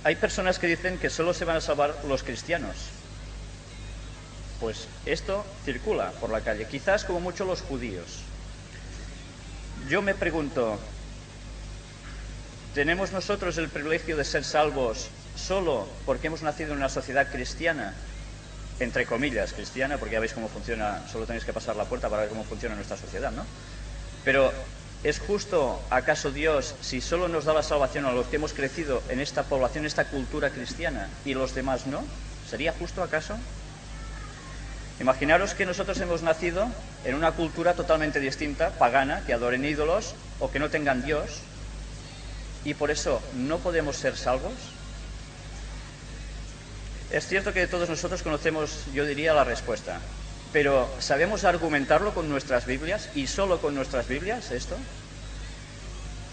Hay personas que dicen que solo se van a salvar los cristianos. Pues esto circula por la calle, quizás como mucho los judíos. Yo me pregunto, ¿tenemos nosotros el privilegio de ser salvos solo porque hemos nacido en una sociedad cristiana? Entre comillas, cristiana, porque ya veis cómo funciona, solo tenéis que pasar la puerta para ver cómo funciona nuestra sociedad, ¿no? Pero, ¿es justo acaso Dios si solo nos da la salvación a los que hemos crecido en esta población, en esta cultura cristiana, y los demás no? ¿Sería justo acaso? Imaginaros que nosotros hemos nacido en una cultura totalmente distinta, pagana, que adoren ídolos o que no tengan Dios, y por eso no podemos ser salvos. Es cierto que todos nosotros conocemos, yo diría, la respuesta, pero ¿sabemos argumentarlo con nuestras Biblias y solo con nuestras Biblias esto?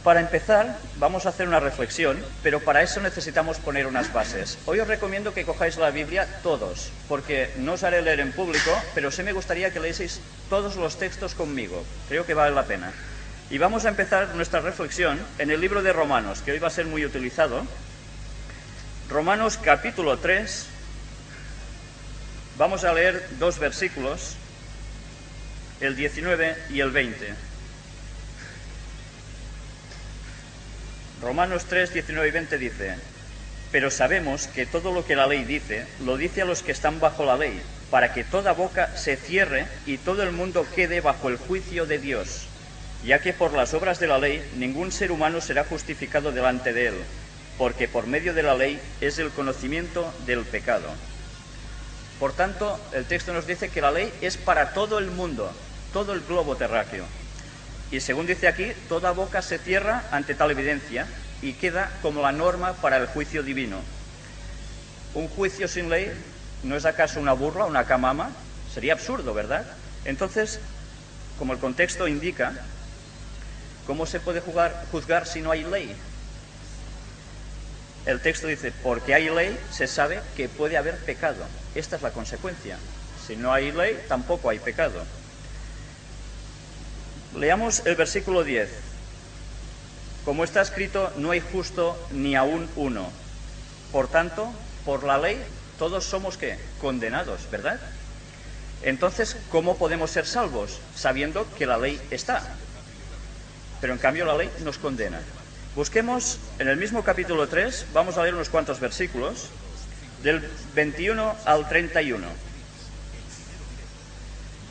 Para empezar, vamos a hacer una reflexión, pero para eso necesitamos poner unas bases. Hoy os recomiendo que cojáis la Biblia todos, porque no os haré leer en público, pero sí me gustaría que leeseis todos los textos conmigo. Creo que vale la pena. Y vamos a empezar nuestra reflexión en el libro de Romanos, que hoy va a ser muy utilizado. Romanos capítulo 3. Vamos a leer 2 versículos, el 19 y el 20. Romanos 3, 19 y 20 dice: pero sabemos que todo lo que la ley dice, lo dice a los que están bajo la ley, para que toda boca se cierre y todo el mundo quede bajo el juicio de Dios, ya que por las obras de la ley ningún ser humano será justificado delante de él, porque por medio de la ley es el conocimiento del pecado. Por tanto, el texto nos dice que la ley es para todo el mundo, todo el globo terráqueo. Y según dice aquí, toda boca se cierra ante tal evidencia y queda como la norma para el juicio divino. ¿Un juicio sin ley no es acaso una burla, una camama? Sería absurdo, ¿verdad? Entonces, como el contexto indica, ¿cómo se puede juzgar si no hay ley? El texto dice, porque hay ley, se sabe que puede haber pecado. Esta es la consecuencia. Si no hay ley, tampoco hay pecado. Leamos el versículo 10. Como está escrito, no hay justo ni aún uno. Por tanto, por la ley, todos somos, ¿qué? Condenados, ¿verdad? Entonces, ¿cómo podemos ser salvos? Sabiendo que la ley está. Pero en cambio la ley nos condena. Busquemos en el mismo capítulo 3, vamos a leer unos cuantos versículos, del 21 al 31.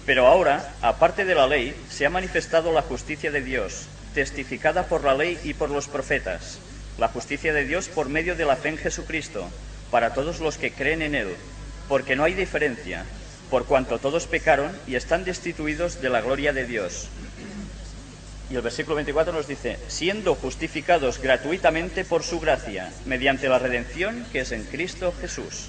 Pero ahora, aparte de la ley, se ha manifestado la justicia de Dios, testificada por la ley y por los profetas, la justicia de Dios por medio de la fe en Jesucristo, para todos los que creen en Él, porque no hay diferencia, por cuanto todos pecaron y están destituidos de la gloria de Dios. Y el versículo 24 nos dice, siendo justificados gratuitamente por su gracia, mediante la redención que es en Cristo Jesús.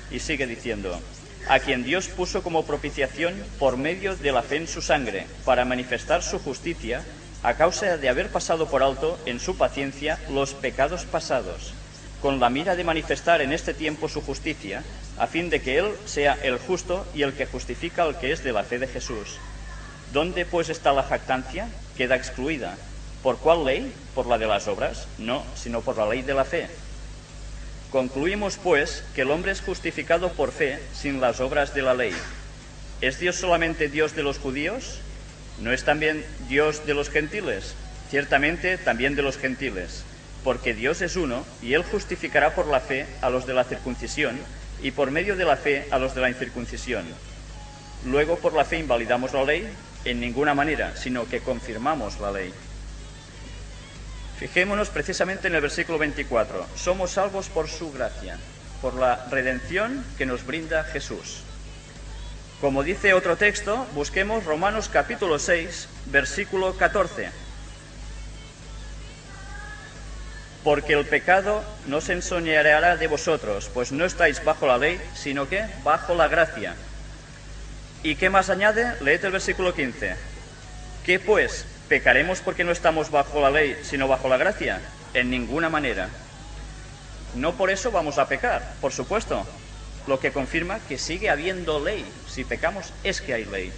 Y sigue diciendo, a quien Dios puso como propiciación por medio de la fe en su sangre, para manifestar su justicia, a causa de haber pasado por alto en su paciencia los pecados pasados, con la mira de manifestar en este tiempo su justicia, a fin de que Él sea el justo y el que justifica al que es de la fe de Jesús. ¿Dónde pues está la jactancia? Queda excluida. ¿Por cuál ley? ¿Por la de las obras? No, sino por la ley de la fe. Concluimos, pues, que el hombre es justificado por fe sin las obras de la ley. ¿Es Dios solamente Dios de los judíos? ¿No es también Dios de los gentiles? Ciertamente también de los gentiles, porque Dios es uno, y Él justificará por la fe a los de la circuncisión, y por medio de la fe a los de la incircuncisión. Luego, por la fe invalidamos la ley, en ninguna manera, sino que confirmamos la ley. Fijémonos precisamente en el versículo 24. Somos salvos por su gracia, por la redención que nos brinda Jesús. Como dice otro texto, busquemos Romanos capítulo 6, versículo 14. Porque el pecado no se enseñoreará de vosotros, pues no estáis bajo la ley, sino que bajo la gracia. ¿Y qué más añade? Leed el versículo 15. ¿Qué pues? ¿Pecaremos porque no estamos bajo la ley, sino bajo la gracia? En ninguna manera. No por eso vamos a pecar, por supuesto. Lo que confirma que sigue habiendo ley. Si pecamos es que hay ley.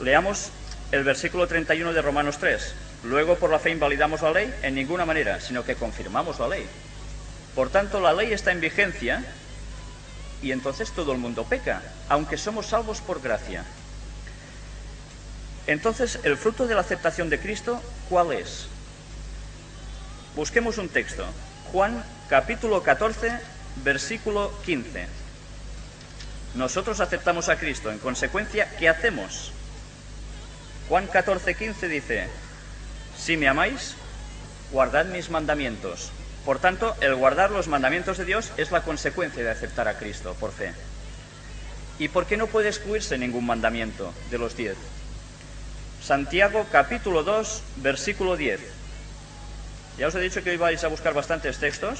Leamos el versículo 31 de Romanos 3. Luego por la fe invalidamos la ley, en ninguna manera, sino que confirmamos la ley. Por tanto, la ley está en vigencia y entonces todo el mundo peca, aunque somos salvos por gracia. Entonces, el fruto de la aceptación de Cristo, ¿cuál es? Busquemos un texto. Juan, capítulo 14, versículo 15. Nosotros aceptamos a Cristo. En consecuencia, ¿qué hacemos? Juan 14, 15 dice: si me amáis, guardad mis mandamientos. Por tanto, el guardar los mandamientos de Dios es la consecuencia de aceptar a Cristo por fe. ¿Y por qué no puede excluirse ningún mandamiento de los 10? Santiago capítulo 2, versículo 10. Ya os he dicho que hoy vais a buscar bastantes textos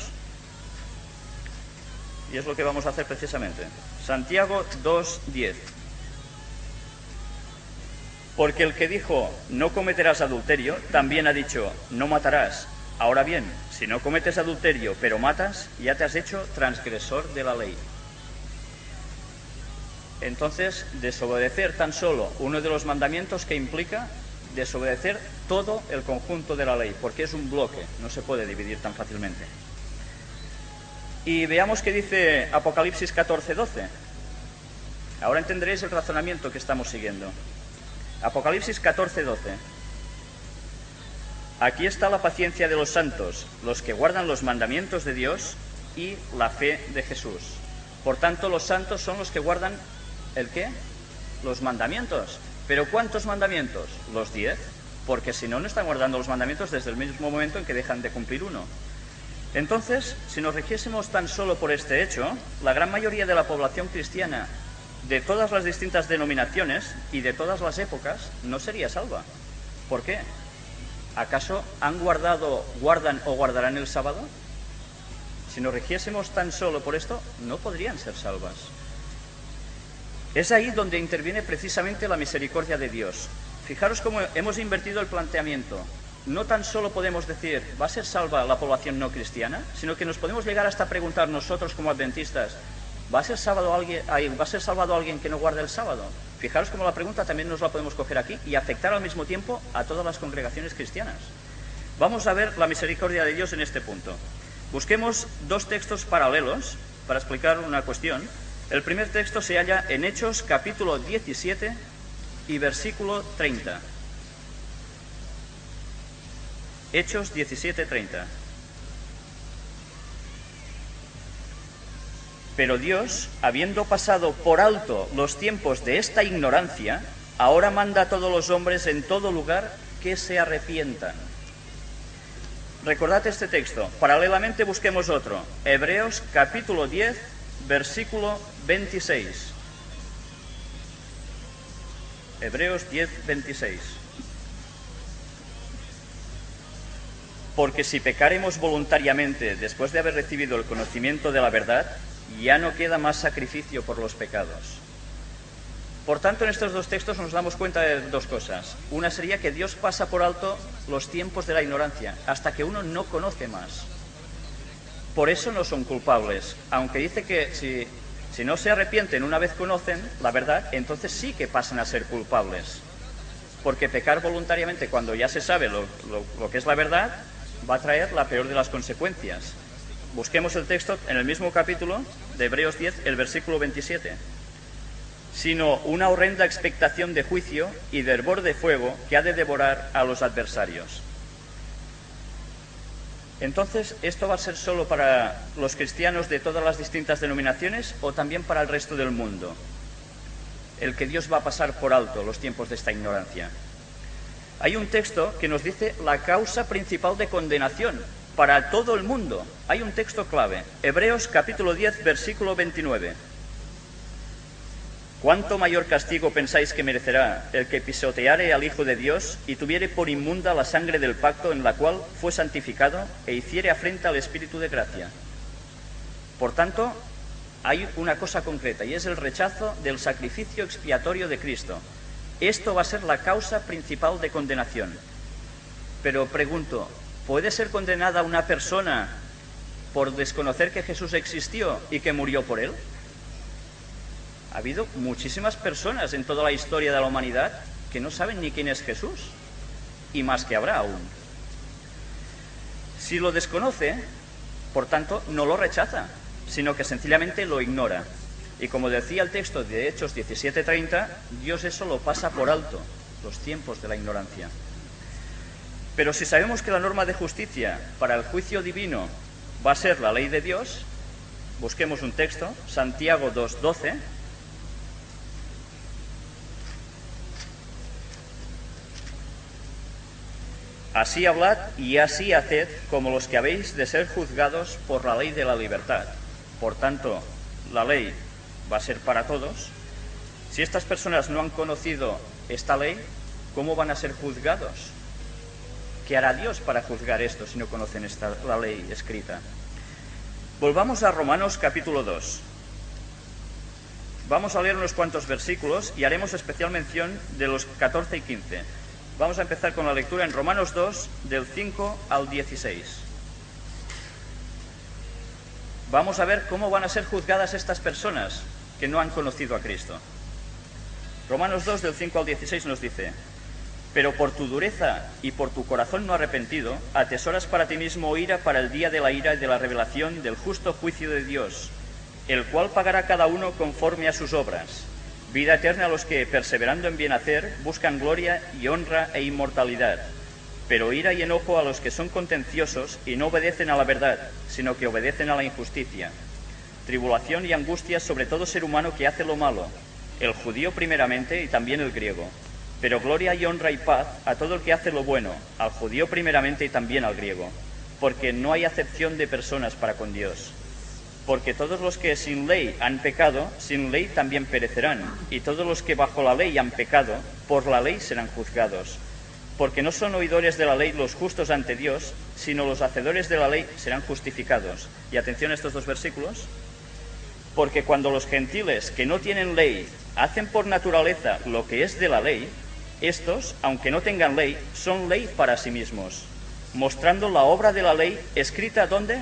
y es lo que vamos a hacer precisamente. Santiago 2, 10. Porque el que dijo, no cometerás adulterio, también ha dicho, no matarás. Ahora bien, si no cometes adulterio, pero matas, ya te has hecho transgresor de la ley. Entonces, desobedecer tan solo uno de los mandamientos que implica desobedecer todo el conjunto de la ley, porque es un bloque, no se puede dividir tan fácilmente. Y veamos qué dice Apocalipsis 14, 12. Ahora entenderéis el razonamiento que estamos siguiendo. Apocalipsis 14, 12. Aquí está la paciencia de los santos, los que guardan los mandamientos de Dios y la fe de Jesús. Por tanto, los santos son los que guardan ¿el qué? Los mandamientos. ¿Pero cuántos mandamientos? Los 10, porque si no, no están guardando los mandamientos desde el mismo momento en que dejan de cumplir uno. Entonces, si nos rigiésemos tan solo por este hecho, la gran mayoría de la población cristiana de todas las distintas denominaciones y de todas las épocas no sería salva. ¿Por qué? ¿Acaso han guardado, guardan o guardarán el sábado? Si nos rigiésemos tan solo por esto, no podrían ser salvas. Es ahí donde interviene precisamente la misericordia de Dios. Fijaros cómo hemos invertido el planteamiento. No tan solo podemos decir, ¿va a ser salva la población no cristiana? Sino que nos podemos llegar hasta preguntar nosotros como adventistas, ¿va a ser salvado alguien que no guarde el sábado? Fijaros cómo la pregunta también nos la podemos coger aquí y afectar al mismo tiempo a todas las congregaciones cristianas. Vamos a ver la misericordia de Dios en este punto. Busquemos dos textos paralelos para explicar una cuestión. El primer texto se halla en Hechos capítulo 17 y versículo 30. Hechos 17, 30. Pero Dios, habiendo pasado por alto los tiempos de esta ignorancia, ahora manda a todos los hombres en todo lugar que se arrepientan. Recordad este texto. Paralelamente busquemos otro. Hebreos capítulo 10, versículo 26. Hebreos 10, 26. Porque si pecaremos voluntariamente después de haber recibido el conocimiento de la verdad, ya no queda más sacrificio por los pecados. Por tanto, en estos dos textos nos damos cuenta de dos cosas. Una sería que Dios pasa por alto los tiempos de la ignorancia, hasta que uno no conoce más. Por eso no son culpables, aunque dice que si no se arrepienten una vez conocen la verdad, entonces sí que pasan a ser culpables. Porque pecar voluntariamente cuando ya se sabe lo que es la verdad, va a traer la peor de las consecuencias. Busquemos el texto en el mismo capítulo de Hebreos 10, el versículo 27. Sino una horrenda expectación de juicio y de hervor de fuego que ha de devorar a los adversarios. Entonces, ¿esto va a ser solo para los cristianos de todas las distintas denominaciones o también para el resto del mundo? El que Dios va a pasar por alto los tiempos de esta ignorancia. Hay un texto que nos dice la causa principal de condenación para todo el mundo. Hay un texto clave. Hebreos capítulo 10, versículo 29. ¿Cuánto mayor castigo pensáis que merecerá el que pisoteare al Hijo de Dios y tuviere por inmunda la sangre del pacto en la cual fue santificado e hiciere afrenta al Espíritu de gracia? Por tanto, hay una cosa concreta y es el rechazo del sacrificio expiatorio de Cristo. Esto va a ser la causa principal de condenación. Pero pregunto, ¿puede ser condenada una persona por desconocer que Jesús existió y que murió por él? Ha habido muchísimas personas en toda la historia de la humanidad que no saben ni quién es Jesús, y más que habrá aún. Si lo desconoce, Por tanto, no lo rechaza, sino que sencillamente lo ignora. Y como decía el texto de Hechos 17:30, Dios eso lo pasa por alto, los tiempos de la ignorancia. Pero si sabemos que la norma de justicia para el juicio divino va a ser la ley de Dios, busquemos un texto, Santiago 2:12. Así hablad y así haced como los que habéis de ser juzgados por la ley de la libertad. Por tanto, la ley va a ser para todos. Si estas personas no han conocido esta ley, ¿cómo van a ser juzgados? ¿Qué hará Dios para juzgar esto si no conocen la ley escrita? Volvamos a Romanos capítulo 2. Vamos a leer unos cuantos versículos y haremos especial mención de los 14 y 15. Vamos a empezar con la lectura en Romanos 2, del 5 al 16. Vamos a ver cómo van a ser juzgadas estas personas que no han conocido a Cristo. Romanos 2, del 5 al 16 nos dice: pero por tu dureza y por tu corazón no arrepentido, atesoras para ti mismo ira para el día de la ira y de la revelación del justo juicio de Dios, el cual pagará cada uno conforme a sus obras. Vida eterna a los que, perseverando en bien hacer, buscan gloria y honra e inmortalidad. Pero ira y enojo a los que son contenciosos y no obedecen a la verdad, sino que obedecen a la injusticia. Tribulación y angustia sobre todo ser humano que hace lo malo, el judío primeramente y también el griego. Pero gloria y honra y paz a todo el que hace lo bueno, al judío primeramente y también al griego, porque no hay acepción de personas para con Dios. Porque todos los que sin ley han pecado, sin ley también perecerán, y todos los que bajo la ley han pecado, por la ley serán juzgados. Porque no son oidores de la ley los justos ante Dios, sino los hacedores de la ley serán justificados. Y atención a estos dos versículos. Porque cuando los gentiles que no tienen ley hacen por naturaleza lo que es de la ley, estos, aunque no tengan ley, son ley para sí mismos, mostrando la obra de la ley escrita ¿dónde?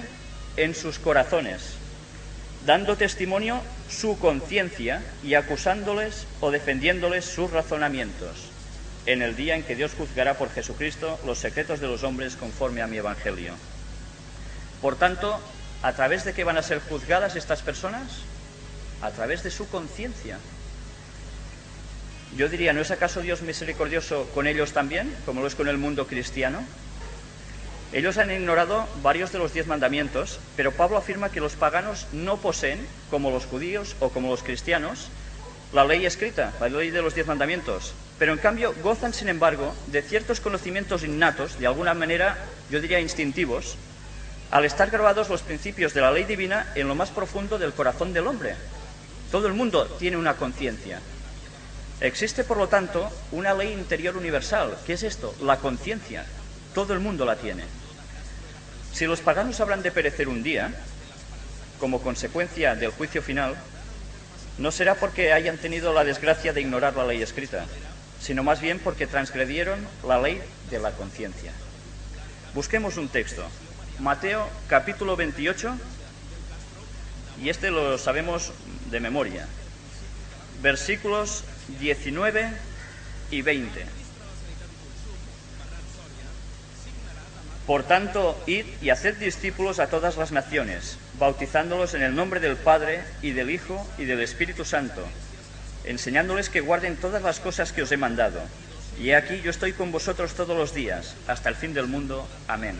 En sus corazones, dando testimonio su conciencia y acusándoles o defendiéndoles sus razonamientos, en el día en que Dios juzgará por Jesucristo los secretos de los hombres conforme a mi evangelio. Por tanto, ¿a través de qué van a ser juzgadas estas personas? A través de su conciencia. Yo diría, ¿no es acaso Dios misericordioso con ellos también, como lo es con el mundo cristiano? Ellos han ignorado varios de los 10 mandamientos, pero Pablo afirma que los paganos no poseen, como los judíos o como los cristianos, la ley escrita, la ley de los 10 mandamientos, pero en cambio gozan, sin embargo, de ciertos conocimientos innatos, de alguna manera, yo diría instintivos, al estar grabados los principios de la ley divina en lo más profundo del corazón del hombre. Todo el mundo tiene una conciencia. Existe, por lo tanto, una ley interior universal. ¿Qué es esto? La conciencia. Todo el mundo la tiene. Si los paganos habrán de perecer un día, como consecuencia del juicio final, no será porque hayan tenido la desgracia de ignorar la ley escrita, sino más bien porque transgredieron la ley de la conciencia. Busquemos un texto. Mateo capítulo 28, y este lo sabemos de memoria. Versículos 19 y 20. Por tanto, id y haced discípulos a todas las naciones, bautizándolos en el nombre del Padre, y del Hijo, y del Espíritu Santo, enseñándoles que guarden todas las cosas que os he mandado. Y he aquí, yo estoy con vosotros todos los días, hasta el fin del mundo. Amén.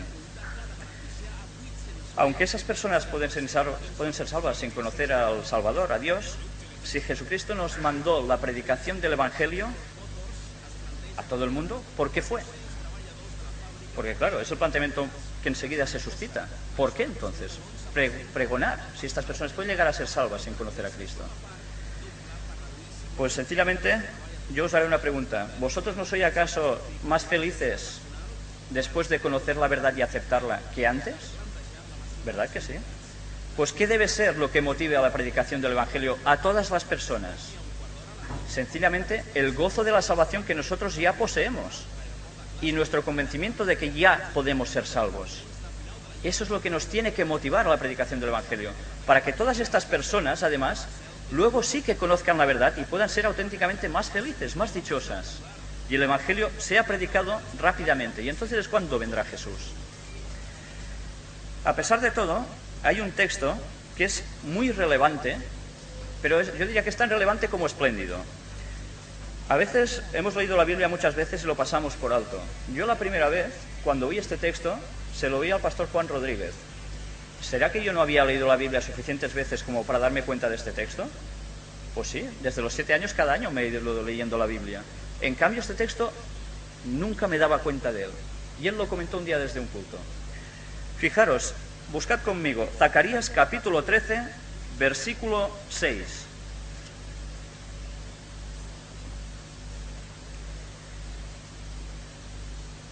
Aunque esas personas pueden ser salvas sin conocer al Salvador, a Dios, si Jesucristo nos mandó la predicación del Evangelio a todo el mundo, ¿por qué fue? Porque claro, es el planteamiento que enseguida se suscita. ¿Por qué entonces pregonar si estas personas pueden llegar a ser salvas sin conocer a Cristo? Pues sencillamente yo os haré una pregunta. ¿Vosotros no sois acaso más felices después de conocer la verdad y aceptarla que antes? ¿Verdad que sí? Pues ¿qué debe ser lo que motive a la predicación del Evangelio a todas las personas? Sencillamente el gozo de la salvación que nosotros ya poseemos y nuestro convencimiento de que ya podemos ser salvos. Eso es lo que nos tiene que motivar a la predicación del Evangelio, para que todas estas personas, además, luego sí que conozcan la verdad y puedan ser auténticamente más felices, más dichosas, y el Evangelio sea predicado rápidamente. Y entonces es cuando vendrá Jesús. A pesar de todo, hay un texto que es muy relevante, pero yo diría que es tan relevante como espléndido. A veces hemos leído la Biblia muchas veces y lo pasamos por alto. Yo la primera vez, cuando oí este texto, se lo oí al pastor Juan Rodríguez. ¿Será que yo no había leído la Biblia suficientes veces como para darme cuenta de este texto? Pues sí, desde los 7 años cada año me he ido leyendo la Biblia. En cambio, este texto nunca me daba cuenta de él. Y él lo comentó un día desde un culto. Fijaros, buscad conmigo Zacarías capítulo 13, versículo 6.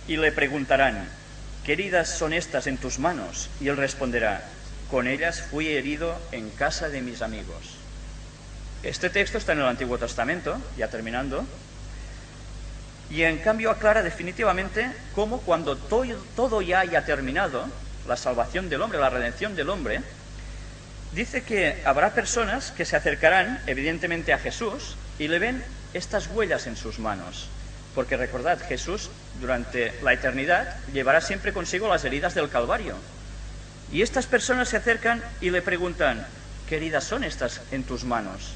Y le preguntarán, ¿qué heridas son estas en tus manos? Y él responderá, con ellas fui herido en casa de mis amigos. Este texto está en el Antiguo Testamento, ya terminando, y en cambio aclara definitivamente cómo cuando todo ya haya terminado, la salvación del hombre, la redención del hombre, dice que habrá personas que se acercarán evidentemente a Jesús y le ven estas huellas en sus manos. Porque recordad, Jesús durante la eternidad llevará siempre consigo las heridas del Calvario. Y estas personas se acercan y le preguntan, ¿qué heridas son estas en tus manos?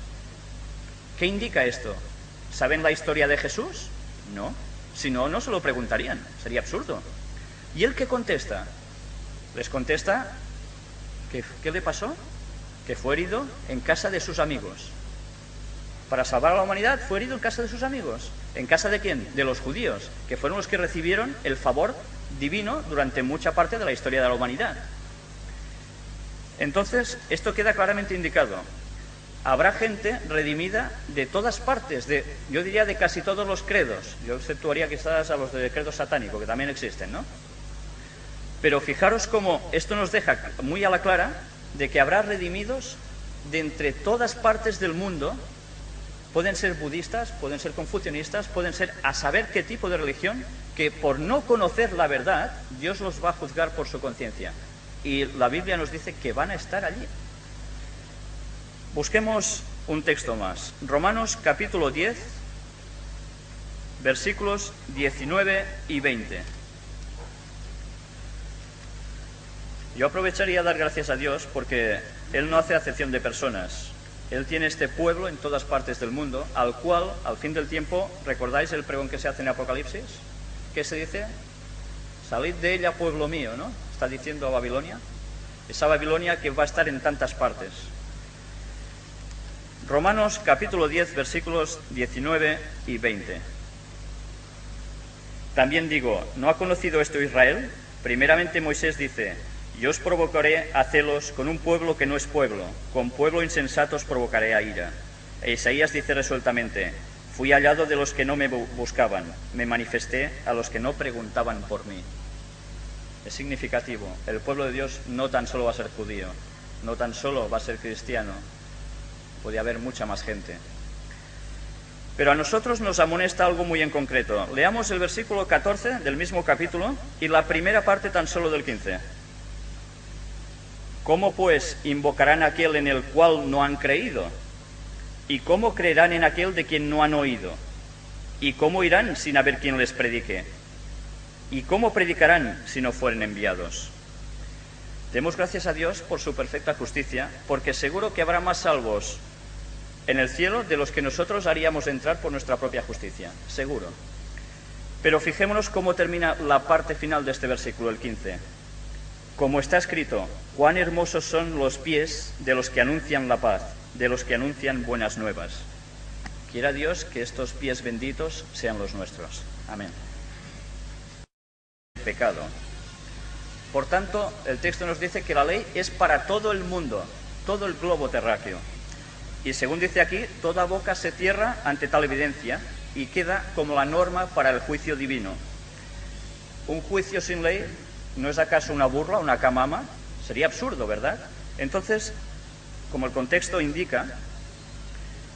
¿Qué indica esto? ¿Saben la historia de Jesús? No. Si no, no se lo preguntarían. Sería absurdo. ¿Y él qué contesta? Les contesta, ¿qué le pasó? Que fue herido en casa de sus amigos. Para salvar a la humanidad fue herido en casa de sus amigos. ¿En casa de quién? De los judíos, que fueron los que recibieron el favor divino durante mucha parte de la historia de la humanidad. Entonces, esto queda claramente indicado. Habrá gente redimida de todas partes, yo diría de casi todos los credos. Yo exceptuaría quizás a los de credo satánico, que también existen, ¿no? Pero fijaros cómo esto nos deja muy a la clara de que habrá redimidos de entre todas partes del mundo. Pueden ser budistas, pueden ser confucianistas, pueden ser a saber qué tipo de religión, que por no conocer la verdad, Dios los va a juzgar por su conciencia. Y la Biblia nos dice que van a estar allí. Busquemos un texto más. Romanos capítulo 10, versículos 19 y 20. Yo aprovecharía a dar gracias a Dios porque Él no hace acepción de personas. Él tiene este pueblo en todas partes del mundo, al cual, al fin del tiempo, ¿recordáis el pregón que se hace en Apocalipsis? ¿Qué se dice? Salid de ella, pueblo mío, ¿no? Está diciendo a Babilonia. Esa Babilonia que va a estar en tantas partes. Romanos capítulo 10, versículos 19 y 20. También digo, ¿no ha conocido esto Israel? Primeramente Moisés dice, yo os provocaré a celos con un pueblo que no es pueblo, con pueblo insensato os provocaré a ira. E Isaías dice resueltamente, fui hallado de los que no me buscaban, me manifesté a los que no preguntaban por mí. Es significativo, el pueblo de Dios no tan solo va a ser judío, no tan solo va a ser cristiano, puede haber mucha más gente. Pero a nosotros nos amonesta algo muy en concreto. Leamos el versículo 14 del mismo capítulo y la primera parte tan solo del 15. ¿Cómo pues invocarán a aquel en el cual no han creído? ¿Y cómo creerán en aquel de quien no han oído? ¿Y cómo irán sin haber quien les predique? ¿Y cómo predicarán si no fueren enviados? Demos gracias a Dios por su perfecta justicia, porque seguro que habrá más salvos en el cielo de los que nosotros haríamos entrar por nuestra propia justicia, seguro. Pero fijémonos cómo termina la parte final de este versículo, el 15. Como está escrito, cuán hermosos son los pies de los que anuncian la paz, de los que anuncian buenas nuevas. Quiera Dios que estos pies benditos sean los nuestros. Amén. Pecado. Por tanto, el texto nos dice que la ley es para todo el mundo, todo el globo terráqueo. Y según dice aquí, toda boca se cierra ante tal evidencia y queda como la norma para el juicio divino. ¿Un juicio sin ley no es acaso una burla, una camama? Sería absurdo, ¿verdad? Entonces, como el contexto indica,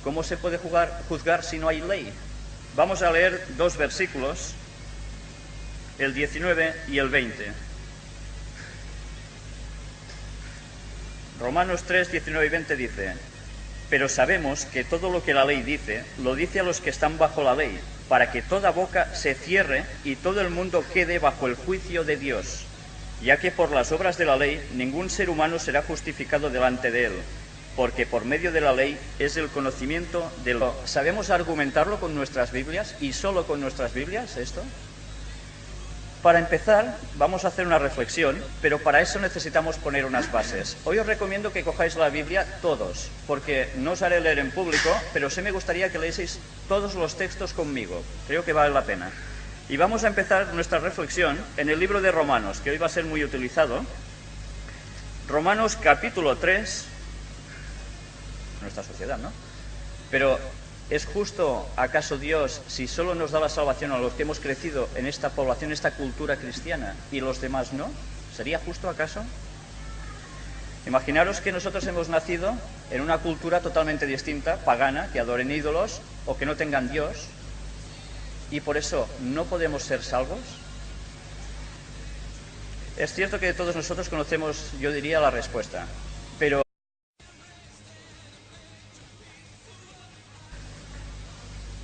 ¿cómo se puede juzgar si no hay ley? Vamos a leer dos versículos, el 19 y el 20. Romanos 3, 19 y 20 dice, pero sabemos que todo lo que la ley dice, lo dice a los que están bajo la ley, para que toda boca se cierre y todo el mundo quede bajo el juicio de Dios. ya que por las obras de la ley ningún ser humano será justificado delante de él, porque por medio de la ley es el conocimiento de lo... ¿Sabemos argumentarlo con nuestras Biblias y solo con nuestras Biblias esto? Para empezar, vamos a hacer una reflexión, pero para eso necesitamos poner unas bases. Hoy os recomiendo que cojáis la Biblia todos, porque no os haré leer en público, pero sí me gustaría que leeseis todos los textos conmigo. Creo que vale la pena. Y vamos a empezar nuestra reflexión en el libro de Romanos, que hoy va a ser muy utilizado. Romanos capítulo 3, nuestra sociedad, ¿no? Pero ¿es justo acaso Dios si solo nos da la salvación a los que hemos crecido en esta población, esta cultura cristiana, y los demás no? ¿Sería justo acaso? Imaginaros que nosotros hemos nacido en una cultura totalmente distinta, pagana, que adoren ídolos o que no tengan Dios, y por eso no podemos ser salvos. Es cierto que todos nosotros conocemos, yo diría, la respuesta, pero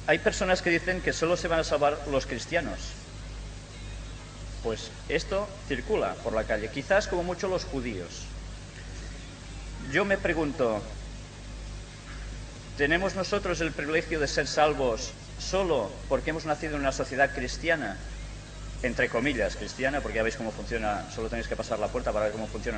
hay personas que dicen que solo se van a salvar los cristianos. Pues esto circula por la calle, quizás como mucho los judíos. Yo me pregunto, ¿tenemos nosotros el privilegio de ser salvos solo porque hemos nacido en una sociedad cristiana? Entre comillas, cristiana, porque ya veis cómo funciona, solo tenéis que pasar la puerta para ver cómo funciona